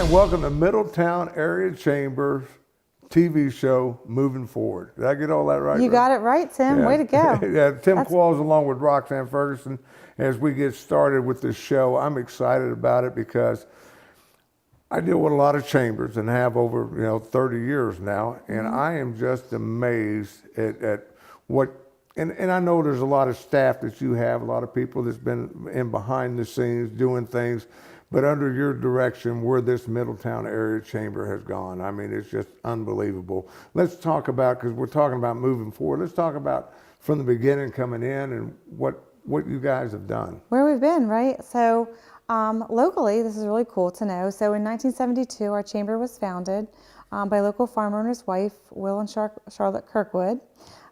and welcome to Middletown Area Chamber's TV show, Moving Forward. Did I get all that right? You got it right, Tim. Yeah. Way to go. Yeah, Tim Qualls along with Roxanne Ferguson. As we get started with this show, I'm excited about it because I deal with a lot of chambers and have over 30 years now, and I am just amazed at what. And I know there's a lot of staff that you have, a lot of people that's been in behind the scenes doing things, but under your direction, where this Middletown Area Chamber has gone, I mean, it's just unbelievable. Let's talk about, because we're talking about moving forward, let's talk about from the beginning coming in and what you guys have done. Where we've been, right? So locally, this is really cool to know. So in 1972, our chamber was founded by a local farmer and his wife, Will and Charlotte Kirkwood,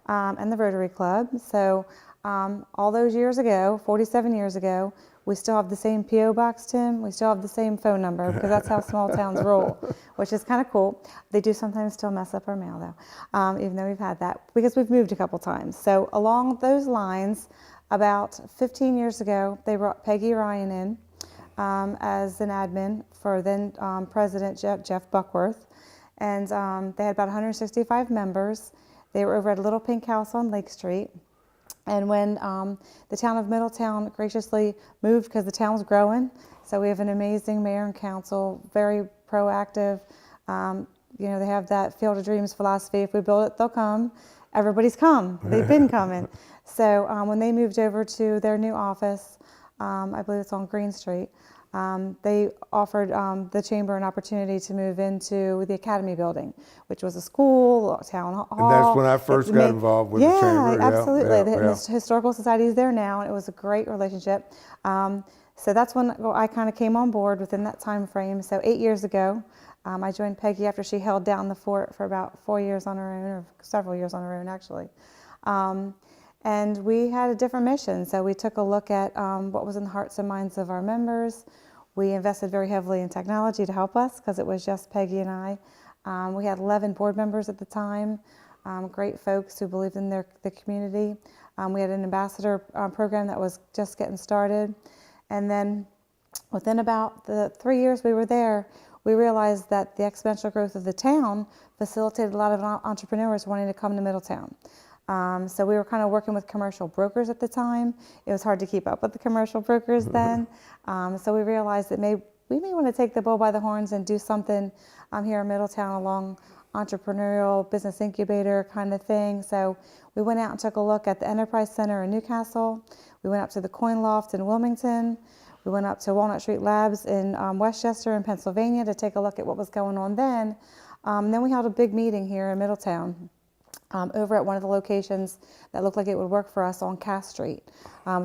and the Rotary Club. So all those years ago, 47 years ago, we still have the same P.O. box, Tim. We still have the same phone number because that's how small towns roll, which is kind of cool. They do sometimes still mess up our mail though, even though we've had that because we've moved a couple times. So along those lines, about 15 years ago, they brought Peggy Ryan in as an admin for then President Jeff Buckworth. And they had about 165 members. They were over at a Little Pink House on Lake Street. And when the town of Middletown graciously moved, because the town's growing, so we have an amazing mayor and council, very proactive. They have that Field of Dreams philosophy. If we build it, they'll come. Everybody's come. They've been coming. So when they moved over to their new office, I believe it's on Green Street, they offered the chamber an opportunity to move into the Academy building, which was a school, town hall. And that's when I first got involved with the chamber. Yeah, absolutely. The Historical Society is there now, and it was a great relationship. So that's when I kind of came on board within that time frame. So 8 years ago, I joined Peggy after she held down the fort for about 4 years on her own, or several years on her own, actually. And we had a different mission. So we took a look at what was in the hearts and minds of our members. We invested very heavily in technology to help us because it was just Peggy and I. We had 11 board members at the time, great folks who believed in the community. We had an ambassador program that was just getting started. And then within about the 3 years we were there, we realized that the exponential growth of the town facilitated a lot of entrepreneurs wanting to come to Middletown. So we were kind of working with commercial brokers at the time. It was hard to keep up with the commercial brokers then. So we realized that we may want to take the bull by the horns and do something here in Middletown along entrepreneurial business incubator kind of thing. So we went out and took a look at the Enterprise Center in Newcastle. We went up to the Coin Loft in Wilmington. We went up to Walnut Street Labs in Westchester in Pennsylvania to take a look at what was going on then. Then we held a big meeting here in Middletown. Over at one of the locations that looked like it would work for us on Cass Street.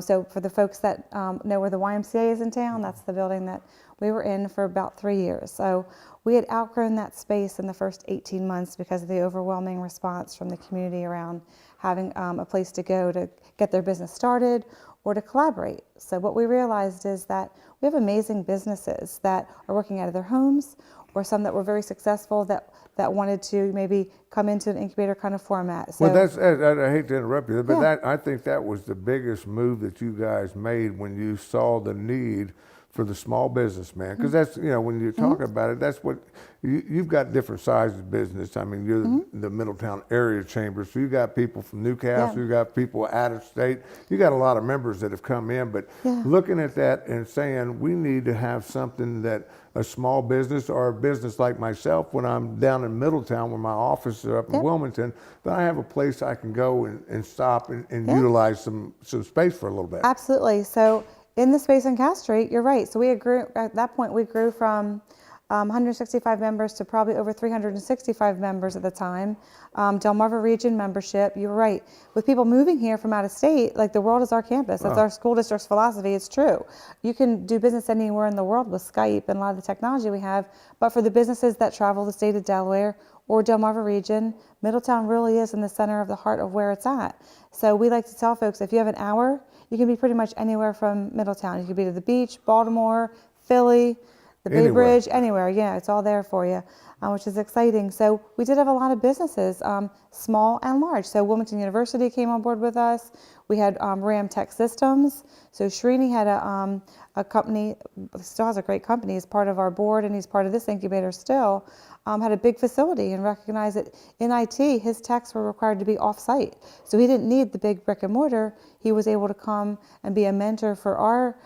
So for the folks that know where the YMCA is in town, that's the building that we were in for about 3 years. So we had outgrown that space in the first 18 months because of the overwhelming response from the community around having a place to go to get their business started or to collaborate. So what we realized is that we have amazing businesses that are working out of their homes, or some that were very successful that wanted to maybe come into an incubator kind of format. So, well, I hate to interrupt you, but I think that was the biggest move that you guys made when you saw the need for the small businessman. Because that's, when you talk about it, that's what, you've got different sizes of business. I mean, you're the Middletown Area Chamber, so you got people from Newcastle, you got people out of state, you got a lot of members that have come in, but looking at that and saying, we need to have something that a small business or a business like myself, when I'm down in Middletown where my office is up in Wilmington, that I have a place I can go and stop and utilize some space for a little bit. Absolutely. So in the space on Cass Street, you're right. So at that point we grew from 165 members to probably over 365 members at the time. Delmarva region membership, you're right. With people moving here from out of state, like the world is our campus. That's our school district's philosophy. It's true. You can do business anywhere in the world with Skype and a lot of the technology we have. But for the businesses that travel the state of Delaware or Delmarva region, Middletown really is in the center of the heart of where it's at. So we like to tell folks, if you have an hour, you can be pretty much anywhere from Middletown. You could be to the beach, Baltimore, Philly, the Bay Anywhere. Bridge, anywhere. Yeah, it's all there for you, which is exciting. So we did have a lot of businesses, small and large. So Wilmington University came on board with us. We had Ram Tech Systems. So Srini had a company, still has a great company. He's part of our board and he's part of this incubator still. Had a big facility and recognized that in IT, his techs were required to be off-site. So he didn't need the big brick and mortar. He was able to come and be a mentor for our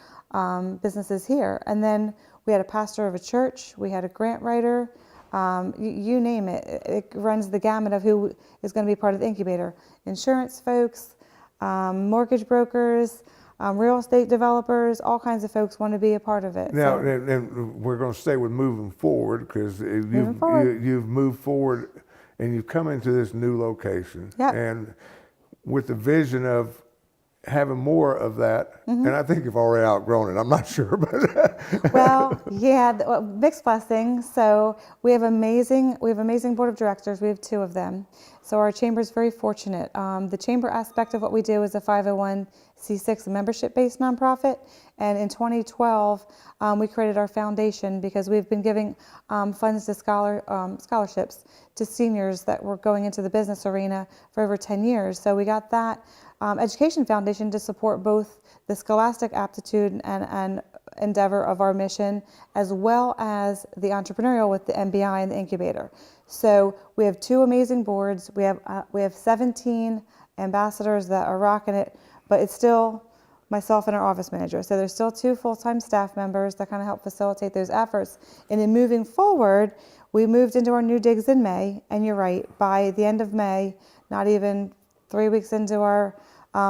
businesses here. And then we had a pastor of a church. We had a grant writer. You name it. It runs the gamut of who is going to be part of the incubator. Insurance folks, mortgage brokers, real estate developers, all kinds of folks want to be a part of it. Now, So, and we're going to stay with moving forward because forward. you've moved forward and you've come into this new location. Yep. And with the vision of having more of that, Mm-hmm. and I think you've already outgrown it. I'm not sure, but well, yeah, mixed blessings. So we have amazing board of directors. We have 2 of them. So our chamber is very fortunate. The chamber aspect of what we do is a 501c6 membership-based nonprofit. And in 2012, we created our foundation because we've been giving funds to scholarships to seniors that were going into the business arena for over 10 years. So we got that education foundation to support both the scholastic aptitude and endeavor of our mission, as well as the entrepreneurial with the MBI and the incubator. So we have 2 amazing boards. We have 17 ambassadors that are rocking it, but it's still myself and our office manager. So there's still 2 full-time staff members that kind of help facilitate those efforts. And in moving forward, we moved into our new digs in May, and you're right, by the end of May, not even 3 weeks into our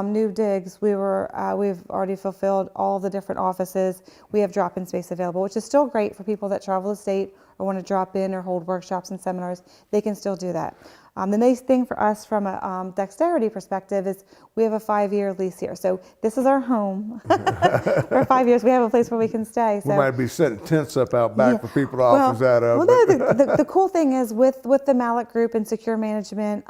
new digs, we've already fulfilled all the different offices. We have drop-in space available, which is still great for people that travel the state or want to drop in or hold workshops and seminars. They can still do that. The nice thing for us from a dexterity perspective is we have a 5-year lease here. So this is our home. For 5 years, we have a place where we can stay. So we might be setting tents up out back for people to office out of. Well, no, the cool thing is with the MAAC group and secure management,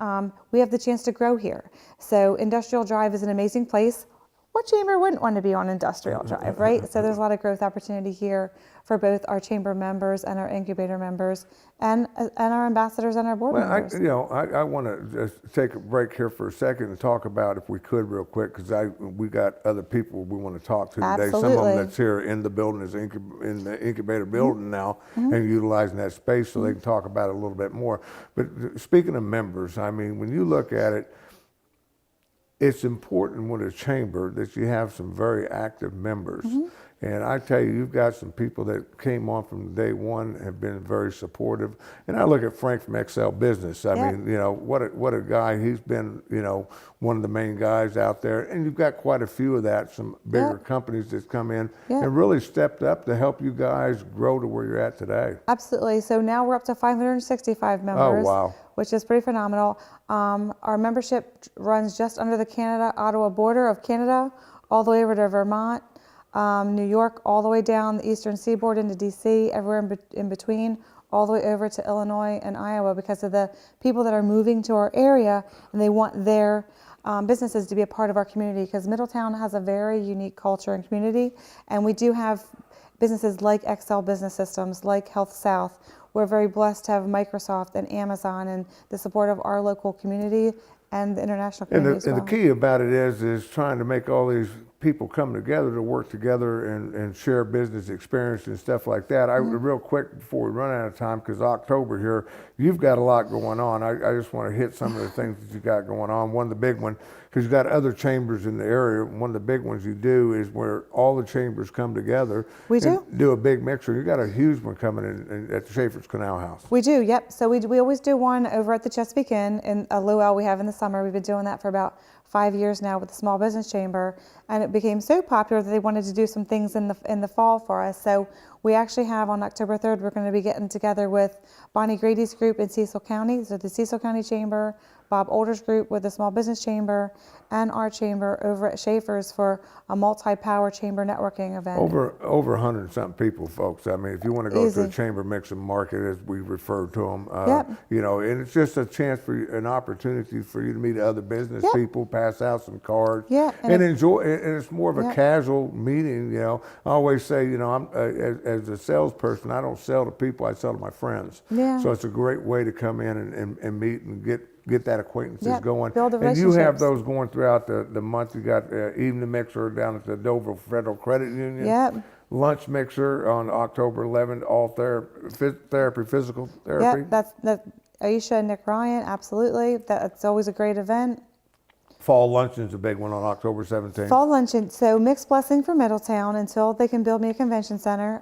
we have the chance to grow here. So Industrial Drive is an amazing place. What chamber wouldn't want to be on Industrial Drive, right? So there's a lot of growth opportunity here for both our chamber members and our incubator members and our ambassadors and our board members. I want to just take a break here for a second and talk about, if we could, real quick, because we got other people we want to talk to today. Absolutely. Some of them that's here in the building is in the incubator building now and utilizing that space so they can talk about it a little bit more. But speaking of members, I mean, when you look at it, it's important with a chamber that you have some very active members. And I tell you, you've got some people that came on from day one, have been very supportive. And I look at Frank from XL Business. I mean, what a guy. He's been, one of the main guys out there. And you've got quite a few of that, some bigger companies that's come in and really stepped up to help you guys grow to where you're at today. Absolutely. So now we're up to 565 members. Oh, wow. Which is pretty phenomenal. Our membership runs just under the Canada-Ottawa border of Canada, all the way over to Vermont, New York, all the way down the eastern seaboard into DC, everywhere in between, all the way over to Illinois and Iowa, because of the people that are moving to our area and they want their businesses to be a part of our community, because Middletown has a very unique culture and community, and we do have businesses like XL Business Systems, like Health South. We're very blessed to have Microsoft and Amazon and the support of our local community and the international community as well. And the key about it is trying to make all these people come together to work together and share business experience and stuff like that. Real quick before we run out of time, because October here, you've got a lot going on. I just want to hit some of the things that you got going on. One of the big ones, because you've got other chambers in the area. One of the big ones you do is where all the chambers come together. We do a big mixer. You got a huge one coming in at the Schaefer's Canal House. We do, yep. So we always do one over at the Chesapeake Inn in a luau we have in the summer. We've been doing that for about 5 years now with the Small Business Chamber, and it became so popular that they wanted to do some things in the fall for us. So we actually have on October 3rd, we're going to be getting together with Bonnie Grady's group in Cecil County, so the Cecil County Chamber, Bob Older's group with the Small Business Chamber, and our chamber over at Schaefer's for a multi-power chamber networking event. Over 100-something people, folks. I mean, if you want to go to a chamber mix and market, as we refer to them, and it's just a chance for you, an opportunity for you to meet other business people, pass out some cards, and enjoy. And it's more of a casual meeting. I always say, as a salesperson, I don't sell to people, I sell to my friends. Yeah. So it's a great way to come in and meet and get that acquaintances Yep, going. build the And you have relationships. those going throughout the month. You got evening mixer down at the Dover Federal Credit Union. Yep. Lunch mixer on October 11th, all therapy, physical therapy. Yep, that's Aisha and Nick Ryan, absolutely. That's always a great event. Fall luncheon's a big one on October 17th. Fall luncheon, so mixed blessing for Middletown until they can build me a convention center.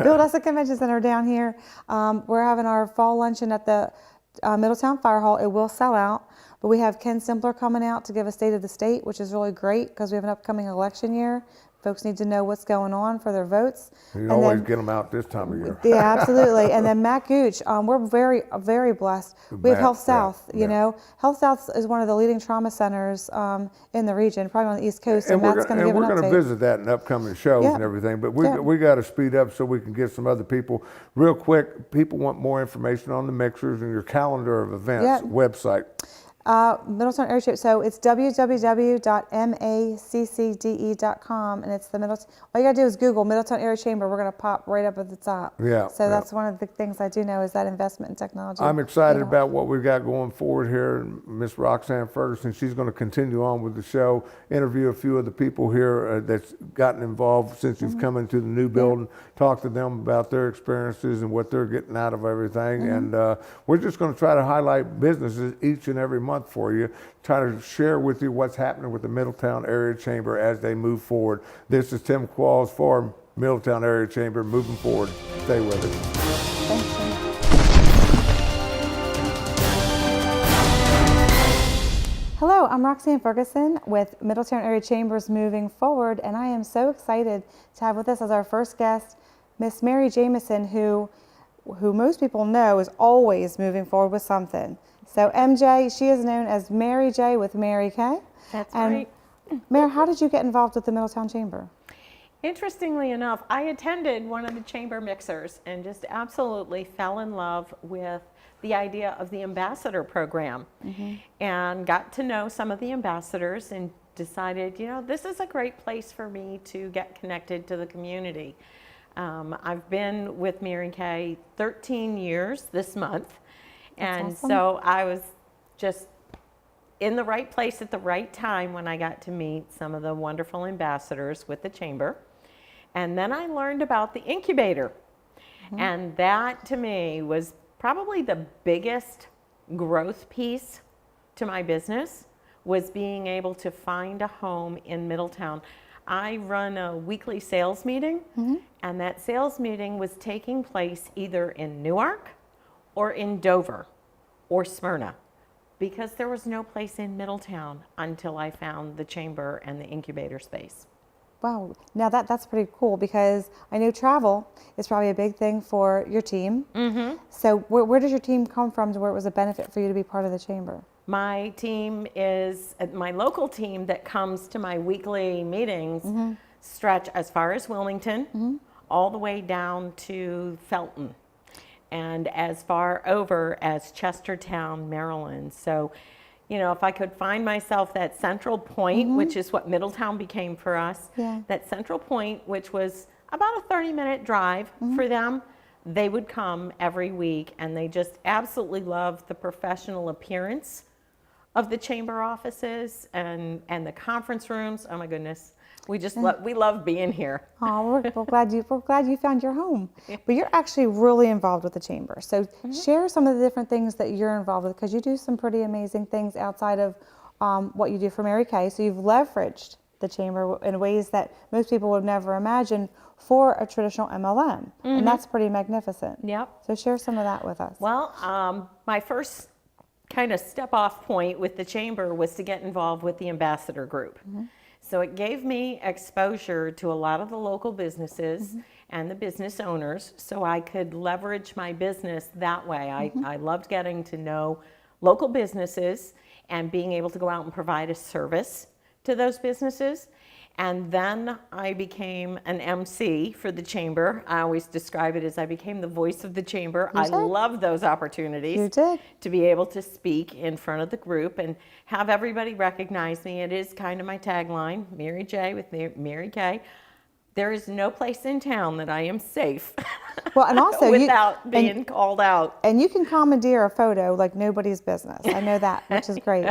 Build us a convention center down here. We're having our fall luncheon at the Middletown Fire Hall. It will sell out, but we have Ken Simpler coming out to give a state of the state, which is really great because we have an upcoming election year. Folks need to know what's going on for their votes. You can always get them out this time of year. Yeah, absolutely. And then MAAC Gooch, we're very, very blessed. We have MAAC, Health South, yeah, you know. Health South is one of the leading trauma centers in the region, probably on the East Coast, and Matt's going to give an update. We're going to visit that in upcoming shows Yep. and everything, but Yep. we got to speed up so we can get some other people. Real quick, people want more information on the mixers and your calendar of events Yep. website. Middletown Area Chamber. So it's www.maccde.com, and it's the Middletown. All you gotta do is Google Middletown Area Chamber. We're gonna pop right up at the top. Yeah, So yeah. that's one of the things I do know is that investment in technology. I'm excited You know. about what we've got going forward here. Miss Roxanne Ferguson, she's going to continue on with the show, interview a few of the people here that's gotten involved since you've come into the new building, talk to them about their experiences and what they're getting out of everything. And we're just going to try to highlight businesses each and every month for you, try to share with you what's happening with the Middletown Area Chamber as they move forward. This is Tim Qualls for Middletown Area Chamber, moving forward. Stay with us. Thanks, Jim. Hello, I'm Roxanne Ferguson with Middletown Area Chambers Moving Forward, and I am so excited to have with us as our first guest, Miss Mary Jamison, who most people know is always moving forward with something. So MJ, she is known as Mary J with Mary Kay. That's And right. Mary, how did you get involved with the Middletown Chamber? Interestingly enough, I attended one of the chamber mixers and just absolutely fell in love with the idea of the ambassador program and got to know some of the ambassadors and decided, you know, this is a great place for me to get connected to the community. I've been with Mary Kay 13 years this month. And awesome. so I was just in the right place at the right time when I got to meet some of the wonderful ambassadors with the chamber. And then I learned about the Incubator. And that to me was probably the biggest growth piece to my business, was being able to find a home in Middletown. I run a weekly sales meeting, and that sales meeting was taking place either in Newark or in Dover or Smyrna, because there was no place in Middletown until I found the chamber and the incubator space. Wow, now that's pretty cool because I know travel is probably a big thing for your team. So where does your team come from to where it was a benefit for you to be part of the chamber? My team is, my local team that comes to my weekly meetings stretch as far as Wilmington, all the way down to Felton, and as far over as Chestertown, Maryland. So, you know, if I could find myself that central point, which is what Middletown became for us, that central point, which was about a 30-minute drive for them, they would come every week, and they just absolutely loved the professional appearance of the chamber offices and the conference rooms. Oh my goodness, we just we love being here. Oh, we're glad you found your home. But you're actually really involved with the chamber. So share some of the different things that you're involved with, because you do some pretty amazing things outside of what you do for Mary Kay. So you've leveraged the chamber in ways that most people would never imagine for a traditional MLM, and that's pretty magnificent. Yep. So share some of that with us. Well, my first kind of step off point with the chamber was to get involved with the ambassador group. So it gave me exposure to a lot of the local businesses and the business owners, so I could leverage my business that way. I loved getting to know local businesses and being able to go out and provide a service to those businesses. And then I became an MC for the chamber. I always describe it as I became the voice of the chamber. I love those opportunities. You did. To be able to speak in front of the group and have everybody recognize me. It is kind of my tagline, Mary J with Mary Kay. There is no place in town that I am safe Well, and also without being called out. And you can commandeer a photo like nobody's business. I know that, which is great.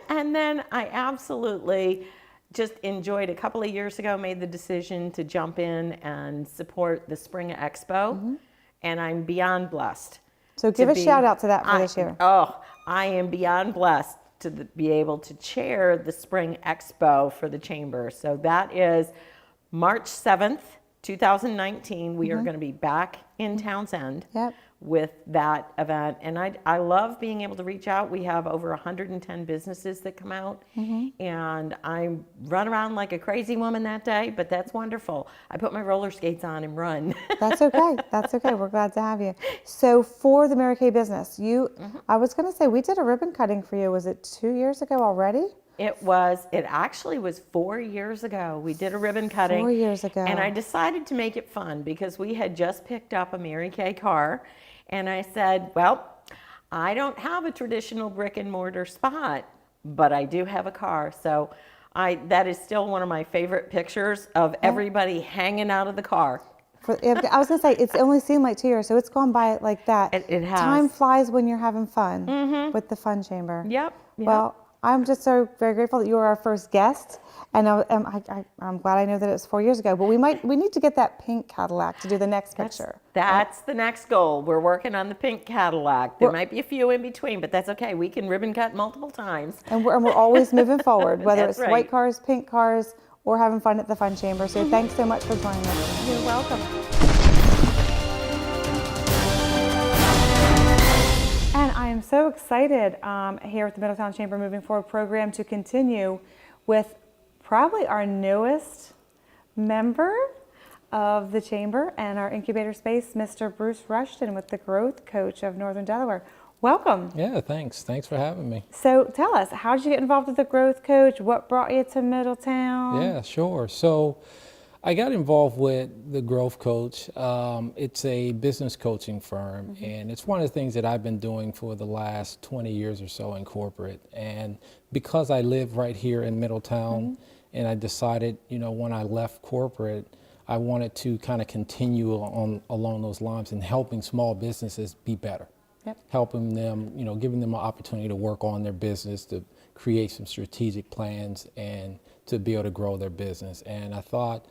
And then I absolutely just enjoyed, a couple of years ago, made the decision to jump in and support the Spring Expo. And I'm beyond blessed. So give a shout out to that for this year. Oh, I am beyond blessed to be able to chair the Spring Expo for the Chamber. So that is March 7th, 2019. We are going to be back in Townsend with that event. And I love being able to reach out. We have over 110 businesses that come out. And I run around like a crazy woman that day, but that's wonderful. I put my roller skates on and run. That's okay. That's okay. We're glad to have you. So for the Mary Kay business, I was going to say, we did a ribbon cutting for you. Was it 2 years ago already? It actually was 4 years ago. We did a ribbon cutting. 4 years ago. And I decided to make it fun because we had just picked up a Mary Kay car. And I said, well, I don't have a traditional brick and mortar spot, but I do have a car. So that is still one of my favorite pictures of everybody hanging out of the car. I was going to say, it's only seemed like 2 years, so it's gone by like that. It has. Time flies when you're having fun with the Fun Chamber. Yep. Well, I'm just so very grateful that you were our first guest, and I'm glad I know that it was 4 years ago. But we need to get that pink Cadillac to do the next picture. That's the next goal. We're working on the pink Cadillac. There might be a few in between, but that's okay. We can ribbon cut multiple times. And we're always moving forward, whether That's it's right. white cars, pink cars, or having fun at the Fun Chamber. So thanks so much for joining us. You're welcome. And I am so excited here at the Middletown Chamber Moving Forward program to continue with probably our newest member of the Chamber and our incubator space, Mr. Bruce Rushton with the Growth Coach of Northern Delaware. Welcome. Yeah, thanks. Thanks for having me. So tell us, how did you get involved with the Growth Coach? What brought you to Middletown? Yeah, sure. So I got involved with the Growth Coach. It's a business coaching firm, and it's one of the things that I've been doing for the last 20 years or so in corporate. And because I live right here in Middletown, and I decided, when I left corporate, I wanted to kind of continue along those lines and helping small businesses be better. Helping them, giving them an opportunity to work on their business, to create some strategic plans, and to be able to grow their business. And I thought,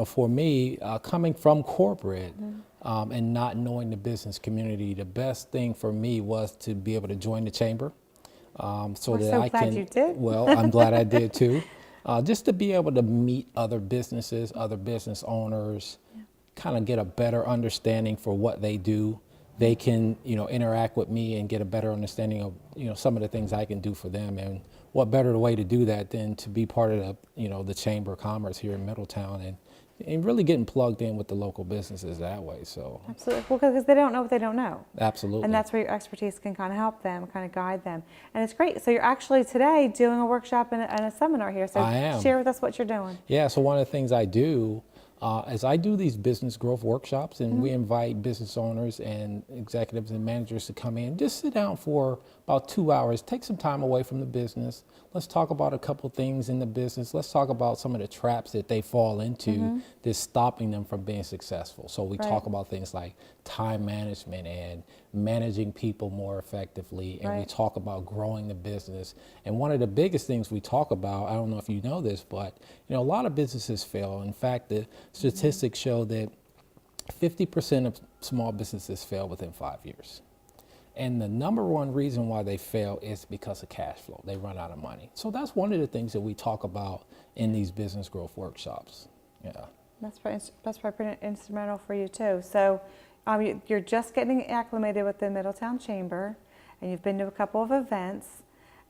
for me, coming from corporate and not knowing the business community, the best thing for me was to be able to join the chamber. We're so glad you did. Well, I'm glad I did too. Just to be able to meet other businesses, other business owners, kind of get a better understanding for what they do. They can, interact with me and get a better understanding of, some of the things I can do for them. And what better way to do that than to be part of the, the Chamber of Commerce here in Middletown and really getting plugged in with the local businesses that way. So Absolutely. Well, because they don't know what they don't know. Absolutely. And that's where your expertise can kind of help them, kind of guide them. And it's great. So you're actually today doing a workshop and a seminar here. So I am. Share with us what you're doing. Yeah, so one of the things I do is I do these business growth workshops, and we invite business owners and executives and managers to come in, just sit down for about 2 hours, take some time away from the business. Let's talk about a couple things in the business. Let's talk about some of the traps that they fall into that's stopping them from being successful. So we talk about things like time management and managing people more effectively, and we talk about growing the business. And one of the biggest things we talk about, I don't know if you know this, but a lot of businesses fail. In fact, the statistics show that 50% of small businesses fail within 5 years. And the number one reason why they fail is because of cash flow. They run out of money. So that's one of the things that we talk about in these business growth workshops. Yeah. That's probably pretty instrumental for you too. So you're just getting acclimated with the Middletown Chamber, and you've been to a couple of events,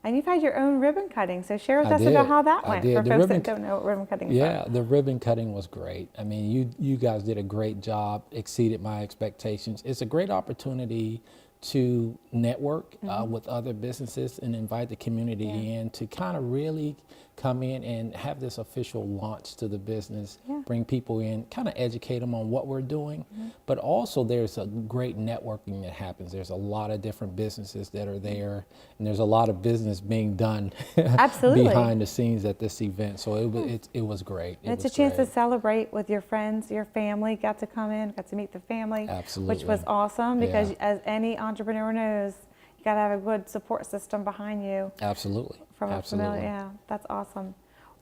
and you've had your own ribbon cutting. So share with us about how that went for folks that don't know what ribbon cutting is. Yeah, the ribbon cutting was great. I mean, you guys did a great job, exceeded my expectations. It's a great opportunity to network with other businesses and invite the community in to kind of really come in and have this official launch to the business, Yeah. bring people in, kind of educate them on what we're doing. But also there's a great networking that happens. There's a lot of different businesses that are there, and there's a lot of business being done Absolutely. behind the scenes at this event. So it was great. And it's a chance to celebrate with your friends, your family. Got to come in, got to meet the family, Absolutely. which was awesome because Yeah. as any entrepreneur knows, you got to have a good support system behind you. Absolutely. From a Absolutely. familiar, yeah, that's awesome.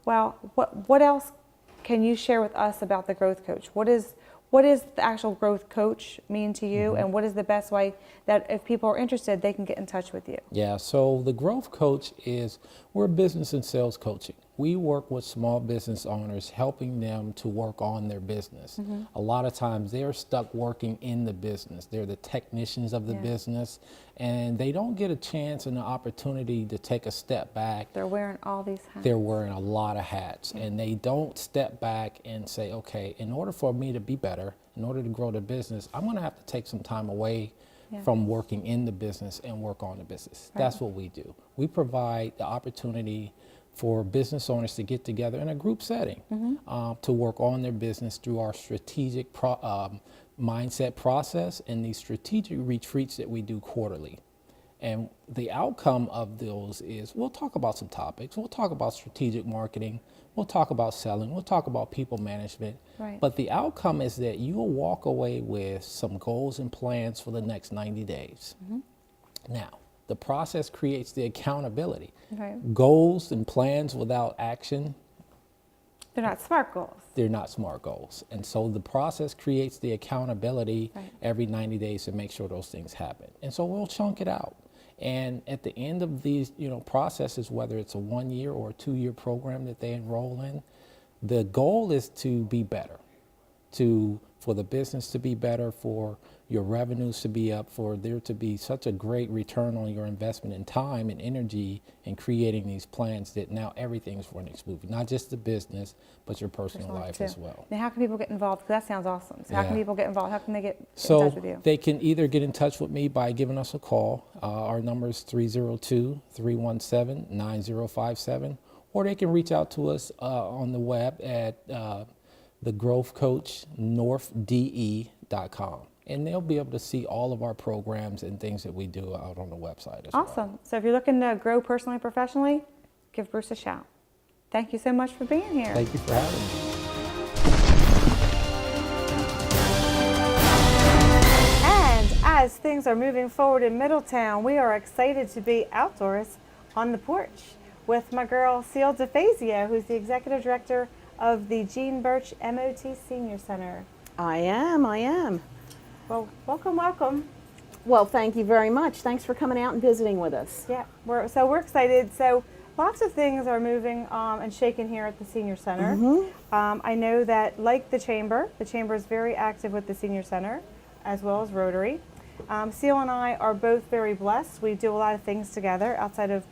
Well, what else can you share with us about the growth coach? What is the actual growth coach mean to you, and what is the best way that if people are interested, they can get in touch with you? Yeah, so the growth coach we're business and sales coaching. We work with small business owners, helping them to work on their business. A lot of times they're stuck working in the business. They're the technicians of the business, and they don't get a chance and an opportunity to take a step back. They're wearing all these hats. They're wearing a lot of hats, and they don't step back and say, okay, in order for me to be better, in order to grow the business, I'm gonna have to take some time away from working in the business and work on the business. That's what we do. We provide the opportunity for business owners to get together in a group setting to work on their business through our strategic mindset process and these strategic retreats that we do quarterly. And the outcome of those is we'll talk about some topics. We'll talk about strategic marketing. We'll talk about selling. We'll talk about people management. Right. But the outcome is that you'll walk away with some goals and plans for the next 90 days. Now, the process creates the accountability. Right. Goals and plans without action, They're not SMART goals. they're not SMART goals. And so the process creates the accountability Right. every 90 days to make sure those things happen. And so we'll chunk it out. And at the end of these, processes, whether it's a 1 year or a 2 year program that they enroll in, the goal is to be better, for the business to be better, for your revenues to be up, for there to be such a great return on your investment in time and energy in creating these plans that now everything's running smoothly, not just the business, but your personal life too. as well. Now, how can people get involved? 'Cause that sounds awesome. So how can Yeah. people get involved? How can they get in So touch with you? they can either get in touch with me by giving us a call. Our number is 302-317-9057, or they can reach out to us on the web at thegrowthcoachnorthde.com. And they'll be able to see all of our programs and things that we do out on the website as well. Awesome. So if you're looking to grow personally and professionally, give Bruce a shout. Thank you so much for being here. Thank you for having me. And as things are moving forward in Middletown, we are excited to be outdoors on the porch with my girl, Seal DeFazio, who's the Executive Director of the Jean Birch MOT Senior Center. I am. Well, welcome. Well, thank you very much. Thanks for coming out and visiting with us. Yeah, we're excited. So lots of things are moving and shaking here at the Senior Center. I know that, like the Chamber is very active with the Senior Center, as well as Rotary. Seal and I are both very blessed. We do a lot of things together outside of,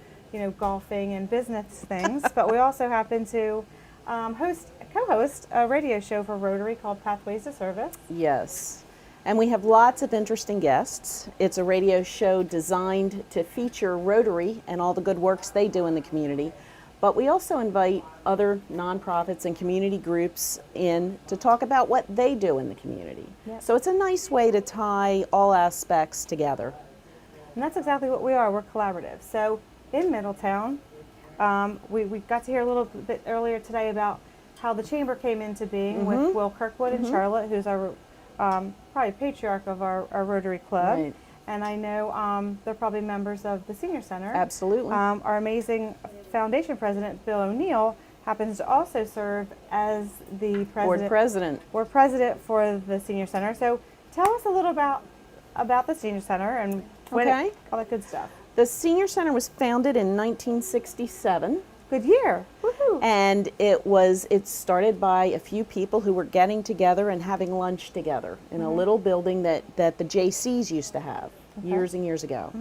golfing and business things, but we also happen to co-host a radio show for Rotary called Pathways to Service. Yes. And we have lots of interesting guests. It's a radio show designed to feature Rotary and all the good works they do in the community. But we also invite other nonprofits and community groups in to talk about what they do in the community. Yep. So it's a nice way to tie all aspects together. And that's exactly what we are. We're collaborative. So in Middletown, we got to hear a little bit earlier today about how the Chamber came into being with Will Kirkwood and Charlotte, who's our probably patriarch of our Rotary Club. Right. And I know they're probably members of the Senior Center. Absolutely. Our amazing foundation president, Bill O'Neill, happens to also serve as the president. Board president. We're president for the Senior Center. So tell us a little about the Senior Center and Okay. all that good stuff. The Senior Center was founded in 1967. Good year. Woohoo. And it started by a few people who were getting together and having lunch together in a little building that the JCs used to have years and years ago.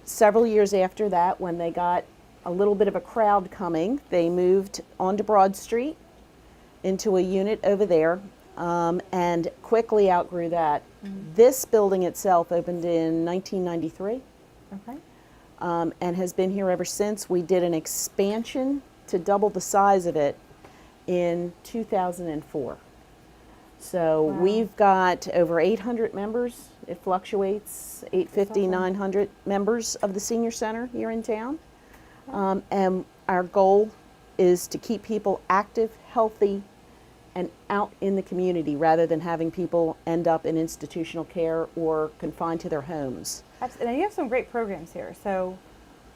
Several years after that, when they got a little bit of a crowd coming, they moved onto Broad Street into a unit over there and quickly outgrew that. This building itself opened in 1993. Okay. and has been here ever since. We did an expansion to double the size of it in 2004. So we've got over 800 members. It fluctuates, 850, 900 members of the senior center here in town. And our goal is to keep people active, healthy, and out in the community rather than having people end up in institutional care or confined to their homes. And you have some great programs here. So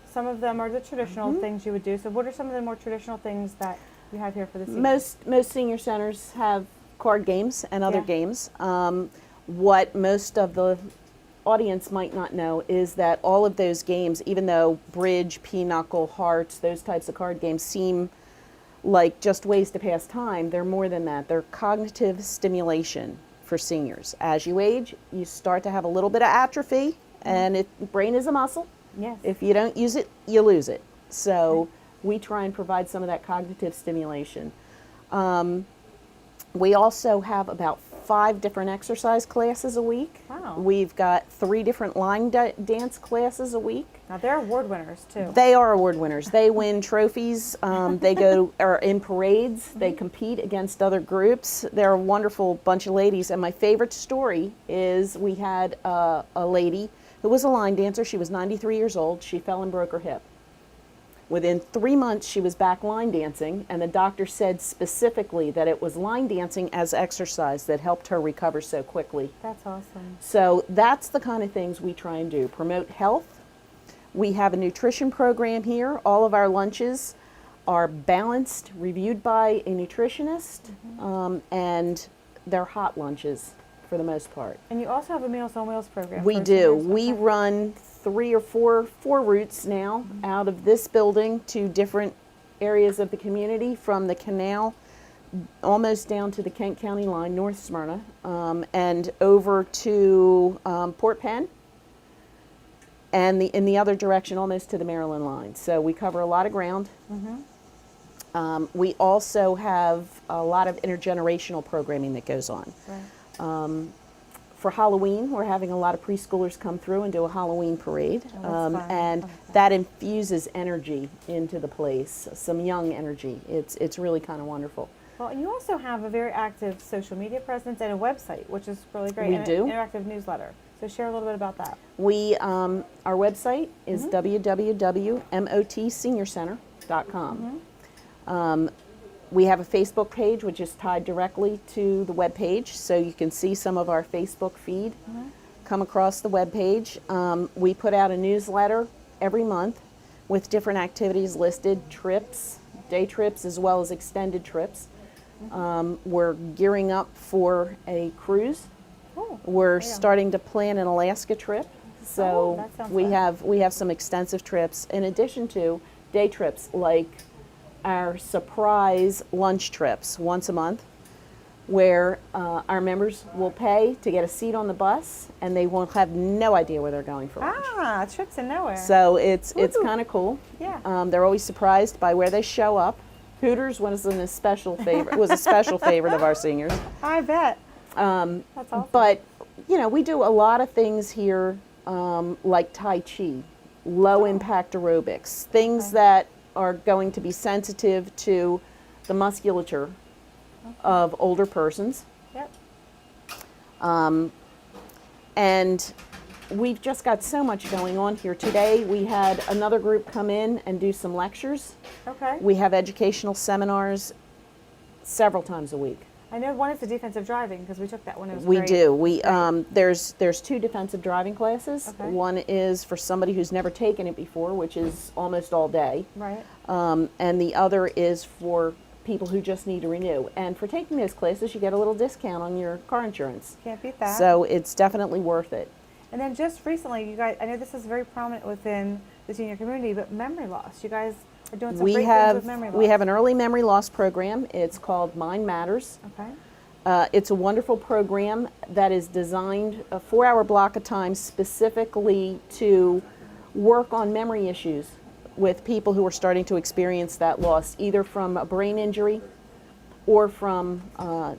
some of them are the traditional things you would do. So what are some of the more traditional things that you have here for the seniors? Most senior centers have card games and other games. What most of the audience might not know is that all of those games, even though bridge, pinochle, hearts, those types of card games seem like just ways to pass time, they're more than that. They're cognitive stimulation for seniors. As you age, you start to have a little bit of atrophy, and brain is a muscle. Yes. If you don't use it, you lose it. So we try and provide some of that cognitive stimulation. We also have about 5 different exercise classes a week. Wow. We've got 3 different line dance classes a week. Now they're award winners too. They are award winners. They win trophies. They go are in parades. They compete against other groups. They're a wonderful bunch of ladies. And my favorite story is we had a lady who was a line dancer. She was 93 years old. She fell and broke her hip. Within 3 months, she was back line dancing, and the doctor said specifically that it was line dancing as exercise that helped her recover so quickly. That's awesome. So that's the kind of things we try and do. Promote health. We have a nutrition program here. All of our lunches are balanced, reviewed by a nutritionist, and they're hot lunches for the most part. And you also have a Meals on Wheels program. We for do. seniors. We Okay. run 3 or 4 routes now out of this building to different areas of the community, from the canal almost down to the Kent County line, North Smyrna, and over to Port Penn, and in the other direction almost to the Maryland line. So we cover a lot of ground. We also have a lot of intergenerational programming that goes on. Right. For Halloween, we're having a lot of preschoolers come through and do a Halloween parade. Oh, that's fun. And that infuses energy into the place, some young energy. It's really kind of wonderful. Well, and you also have a very active social media presence and a website, which is really great. We and do. An interactive newsletter. So share a little bit about that. Our website is www.motseniorcenter.com. We have a Facebook page which is tied directly to the web page, so you can see some of our Facebook feed come across the web page. We put out a newsletter every month with different activities listed, trips, day trips, as well as extended trips. We're gearing up for a cruise. Oh, We're starting to plan an Alaska trip, so that sounds we fun. have some extensive trips in addition to day trips like our surprise lunch trips once a month, where our members will pay to get a seat on the bus, and they won't have no idea where they're going for lunch. Ah, trips in nowhere. So it's Woo-hoo. kind of cool. Yeah. They're always surprised by where they show up. Hooters was a special favorite of our seniors. I bet. That's awesome. But we do a lot of things here, like Tai Chi, low impact aerobics, things that are going to be sensitive to the musculature of older persons. Yep. And we've just got so much going on here. Today we had another group come in and do some lectures. Okay. We have educational seminars several times a week. I know one is the defensive driving because we took that one. It was We great. do. There's 2 defensive driving classes. Okay. One is for somebody who's never taken it before, which is almost all day. Right. And the other is for people who just need to renew. And for taking those classes, you get a little discount on your car insurance. Can't beat that. So it's definitely worth it. And then just recently, you guys, I know this is very prominent within the senior community, but memory loss. You guys are doing some great things with memory loss. We have an early memory loss program. It's called Mind Matters. Okay. It's a wonderful program that is designed, a 4-hour block of time specifically to work on memory issues with people who are starting to experience that loss, either from a brain injury or from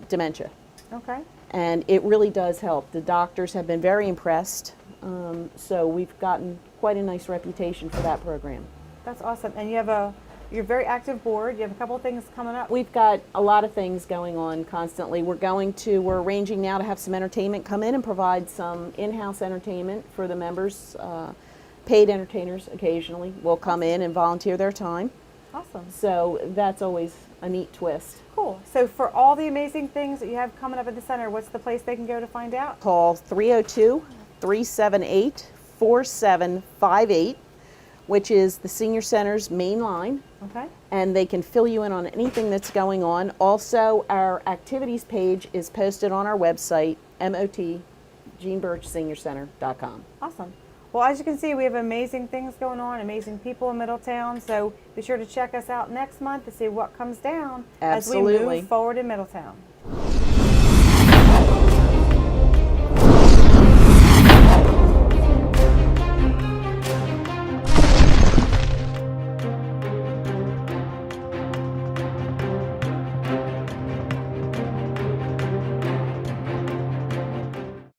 dementia. Okay. And it really does help. The doctors have been very impressed. So we've gotten quite a nice reputation for that program. That's awesome. And you're a very active board. You have a couple of things coming up. We've got a lot of things going on constantly. We're arranging now to have some entertainment come in and provide some in-house entertainment for the members. Paid entertainers occasionally will come in and volunteer their time. Awesome. So that's always a neat twist. Cool. So for all the amazing things that you have coming up at the center, what's the place they can go to find out? Call 302-378-4758, which is the Senior Center's main line. Okay. And they can fill you in on anything that's going on. Also, our activities page is posted on our website, motjeanbirchseniorcenter.com. Awesome. Well, as you can see, we have amazing things going on, amazing people in Middletown. So be sure to check us out next month to see what comes down as we Absolutely. move forward in Middletown.